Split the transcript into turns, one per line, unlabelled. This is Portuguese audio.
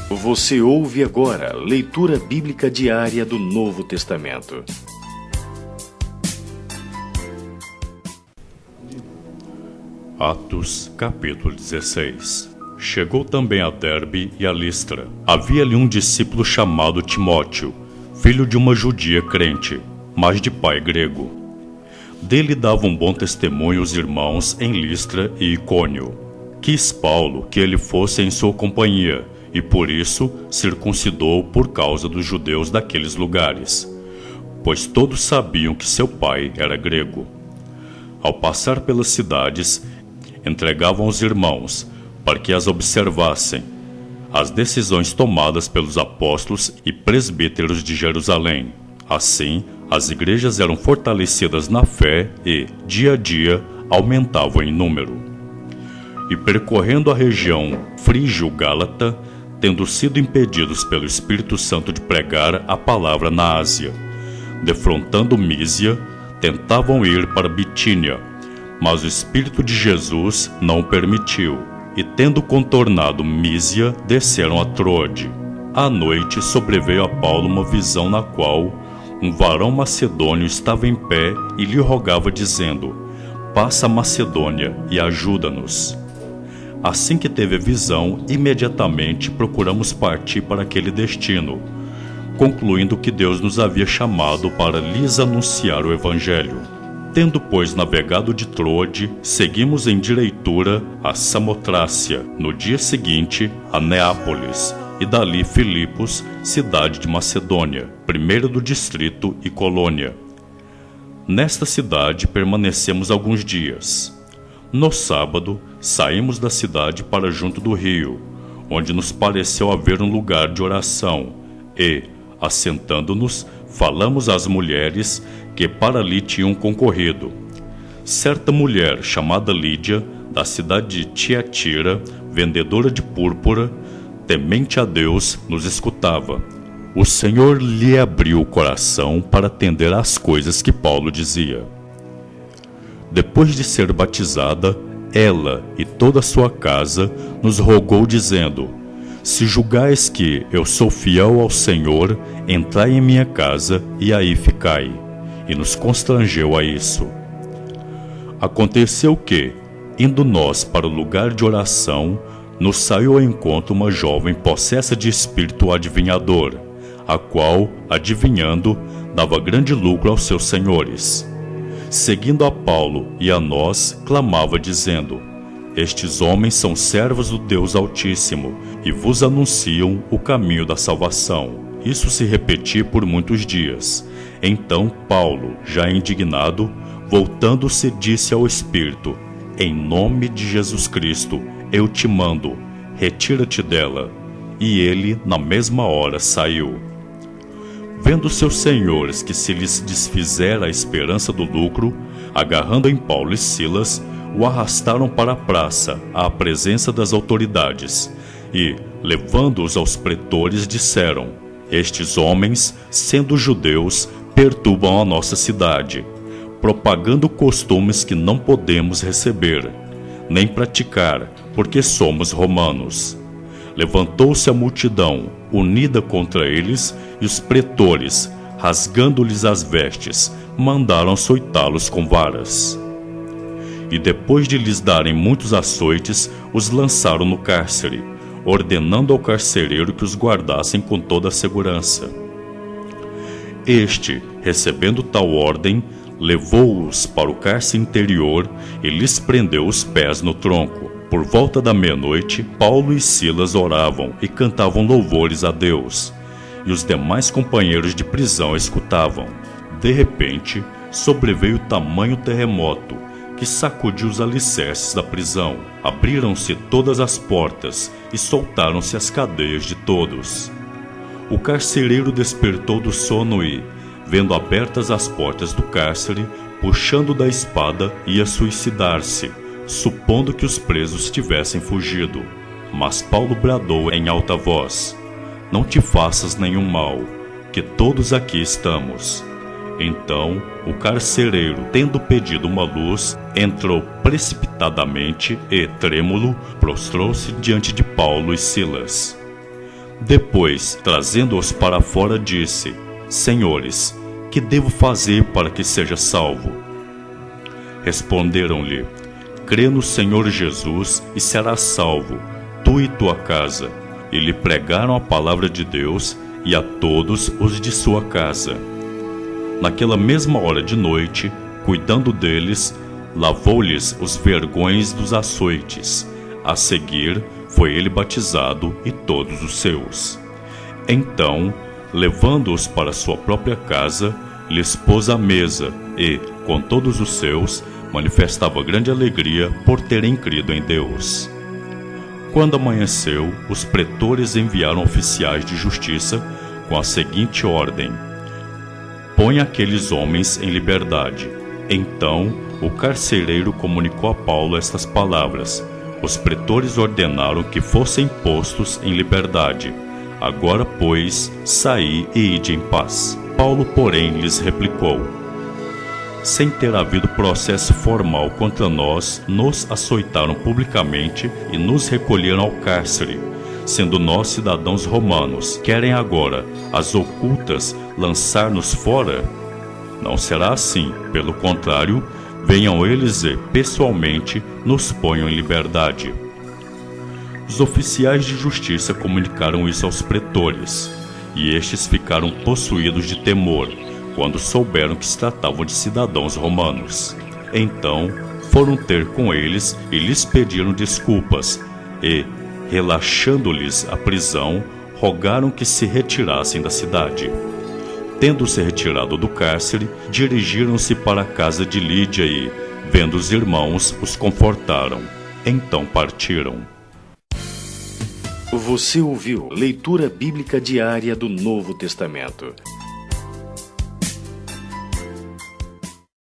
Você ouve agora leitura bíblica diária do Novo Testamento.
Atos, capítulo 16. Chegou também a Derbe e a Listra. Havia ali um discípulo chamado Timóteo, filho de uma judia crente, mas de pai grego. Dele davam bom testemunho os irmãos em Listra e Icônio. Quis Paulo que ele fosse em sua companhia, e por isso circuncidou por causa dos judeus daqueles lugares, pois todos sabiam que seu pai era grego. Ao passar pelas cidades, entregavam aos irmãos, para que as observassem, as decisões tomadas pelos apóstolos e presbíteros de Jerusalém. Assim, as igrejas eram fortalecidas na fé e, dia a dia, aumentavam em número. E percorrendo a região frígio-gálata, tendo sido impedidos pelo Espírito Santo de pregar a palavra na Ásia, defrontando Mísia, tentavam ir para Bitínia, mas o Espírito de Jesus não o permitiu, e tendo contornado Mísia, desceram a Troade. À noite sobreveio a Paulo uma visão na qual um varão macedônio estava em pé e lhe rogava dizendo: passa a Macedônia e ajuda-nos. Assim que teve a visão, imediatamente procuramos partir para aquele destino, concluindo que Deus nos havia chamado para lhes anunciar o Evangelho. Tendo, pois, navegado de Troade, seguimos em direitura a Samotrácia, no dia seguinte a Neápolis, e dali Filipos, cidade de Macedônia, primeira do distrito e colônia. Nesta cidade permanecemos alguns dias. No sábado, saímos da cidade para junto do rio, onde nos pareceu haver um lugar de oração, e, assentando-nos, falamos às mulheres que para ali tinham concorrido. Certa mulher, chamada Lídia, da cidade de Tiatira, vendedora de púrpura, temente a Deus, nos escutava. O Senhor lhe abriu o coração para atender às coisas que Paulo dizia. Depois de ser batizada, ela e toda a sua casa nos rogou dizendo: se julgais que eu sou fiel ao Senhor, entrai em minha casa e aí ficai. E nos constrangeu a isso. Aconteceu que, indo nós para o lugar de oração, nos saiu ao encontro uma jovem possessa de espírito adivinhador, a qual, adivinhando, dava grande lucro aos seus senhores. Seguindo a Paulo e a nós, clamava dizendo: estes homens são servos do Deus Altíssimo e vos anunciam o caminho da salvação. Isso se repetia por muitos dias. Então Paulo, já indignado, voltando-se, disse ao Espírito: em nome de Jesus Cristo, eu te mando, retira-te dela. E ele, na mesma hora, saiu. Vendo seus senhores que se lhes desfizera a esperança do lucro, agarrando em Paulo e Silas, o arrastaram para a praça, à presença das autoridades, e, levando-os aos pretores, disseram: estes homens, sendo judeus, perturbam a nossa cidade, propagando costumes que não podemos receber, nem praticar, porque somos romanos. Levantou-se a multidão, unida contra eles, e os pretores, rasgando-lhes as vestes, mandaram açoitá-los com varas. E depois de lhes darem muitos açoites, os lançaram no cárcere, ordenando ao carcereiro que os guardassem com toda a segurança. Este, recebendo tal ordem, levou-os para o cárcere interior e lhes prendeu os pés no tronco. Por volta da meia-noite, Paulo e Silas oravam e cantavam louvores a Deus, e os demais companheiros de prisão escutavam. De repente, sobreveio tamanho terremoto, que sacudiu os alicerces da prisão. Abriram-se todas as portas e soltaram-se as cadeias de todos. O carcereiro despertou do sono e, vendo abertas as portas do cárcere, puxando da espada, ia suicidar-se, supondo que os presos tivessem fugido. Mas Paulo bradou em alta voz: não te faças nenhum mal, que todos aqui estamos. Então, o carcereiro, tendo pedido uma luz, entrou precipitadamente e, trêmulo, prostrou-se diante de Paulo e Silas. Depois, trazendo-os para fora, disse: Senhores, que devo fazer para que seja salvo? Responderam-lhe: Crê no Senhor Jesus e serás salvo, tu e tua casa. E lhe pregaram a palavra de Deus e a todos os de sua casa. Naquela mesma hora de noite, cuidando deles, lavou-lhes os vergões dos açoites. A seguir, foi ele batizado e todos os seus. Então, levando-os para sua própria casa, lhes pôs à mesa e, com todos os seus, manifestava grande alegria por terem crido em Deus. Quando amanheceu, os pretores enviaram oficiais de justiça com a seguinte ordem: Põe aqueles homens em liberdade. Então, o carcereiro comunicou a Paulo estas palavras. Os pretores ordenaram que fossem postos em liberdade. Agora, pois, saí e ide em paz. Paulo, porém, lhes replicou: Sem ter havido processo formal contra nós, nos açoitaram publicamente e nos recolheram ao cárcere. Sendo nós cidadãos romanos, querem agora, às ocultas, lançar-nos fora? Não será assim, pelo contrário, venham eles e, pessoalmente, nos ponham em liberdade. Os oficiais de justiça comunicaram isso aos pretores, e estes ficaram possuídos de temor, quando souberam que se tratavam de cidadãos romanos. Então, foram ter com eles e lhes pediram desculpas, e, relaxando-lhes a prisão, rogaram que se retirassem da cidade. Tendo-se retirado do cárcere, dirigiram-se para a casa de Lídia e, vendo os irmãos, os confortaram. Então partiram.
Você ouviu Leitura Bíblica Diária do Novo Testamento.